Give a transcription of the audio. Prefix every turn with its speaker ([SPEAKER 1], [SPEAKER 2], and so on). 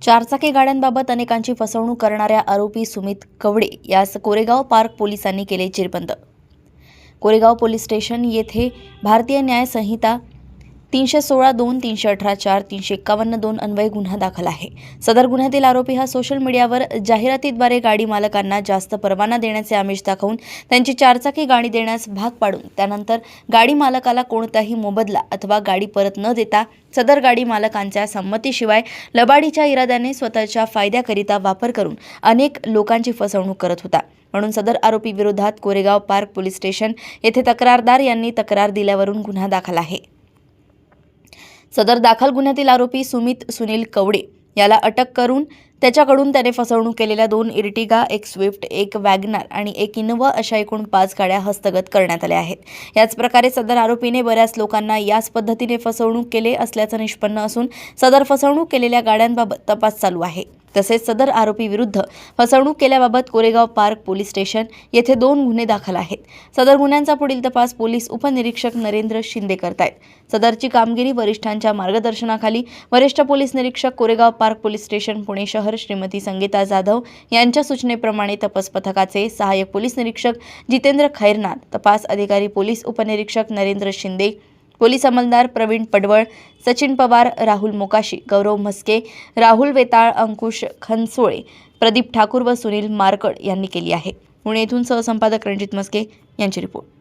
[SPEAKER 1] चारचाकी गाड्यांबाबत अनेकांची फसवणूक करणाऱ्या आरोपी सुमित कवडे यास कोरेगाव पार्क पोलिसांनी केले चिरबंद। कोरेगाव पोलीस स्टेशन येथे भारतीय न्याय संहिता 316(2), 318(4), 351(2) अन्वये गुन्हा दाखल आहे। सदर गुन्ह्यातील आरोपी हा सोशल मीडियावर जाहिरातीद्वारे गाडी मालकांना जास्त परवाना देण्याचे आमिष दाखवून त्यांची चारचाकी गाडी देण्यास भाग पाडून त्यानंतर गाडी मालकाला कोणताही मोबदला अथवा गाडी परत न देता सदर गाडी मालकांच्या संमतीशिवाय लबाडीच्या इराद्याने स्वतःच्या फायद्याकरिता वापर करून अनेक लोकांची फसवणूक करत होता। म्हणून सदर आरोपी विरोधात कोरेगाव पार्क पोलीस स्टेशन येथे तक्रारदार यांनी तक्रार दिल्यावरून गुन्हा दाखल आहे। सदर दाखल गुन्ह्यातील आरोपी सुमित सुनील कवडे याला अटक करून त्याच्याकडून त्याने फसवणूक केलेल्या 2 इर्टिगा, 1 स्विफ्ट, 1 वॅगनार आणि 1 इनोवा अशा एकूण 5 गाड्या हस्तगत करण्यात आल्या आहेत। याच प्रकारे सदर आरोपीने बऱ्याच लोकांना याच पद्धतीने फसवणूक केले असल्याचं निष्पन्न असून सदर फसवणूक केलेल्या गाड्यांबाबत तपास चालू आहे। तसेच सदर आरोपी विरुद्ध फसवणूक केल्याबाबत कोरेगाव पार्क पोलीस स्टेशन येथे 2 गुन्हे दाखल आहेत। सदर गुन्ह्यांचा पुढील तपास पोलीस उपनिरीक्षक नरेंद्र शिंदे करतायत। सदरची कामगिरी वरिष्ठांच्या मार्गदर्शनाखाली वरिष्ठ पोलीस निरीक्षक Koregaon park police station Pune शहर श्रीमती संगीता जाधव यांच्या सूचनेप्रमाणे तपास पथकाचे सहाय्यक पोलीस निरीक्षक जितेंद्र खैरनार, तपास अधिकारी पोलीस उपनिरीक्षक नरेंद्र शिंदे, पोलीस अंमलदार प्रवीण पडवळ, सचिन पवार, राहुल मोकाशी, गौरव म्हस्के, राहुल वेताळ, अंकुश खनसोळे, प्रदीप ठाकूर व सुनील मारकड यांनी केली आहे। पुणे येथून सहसंपादक रणजित म्हस्के यांची रिपोर्ट।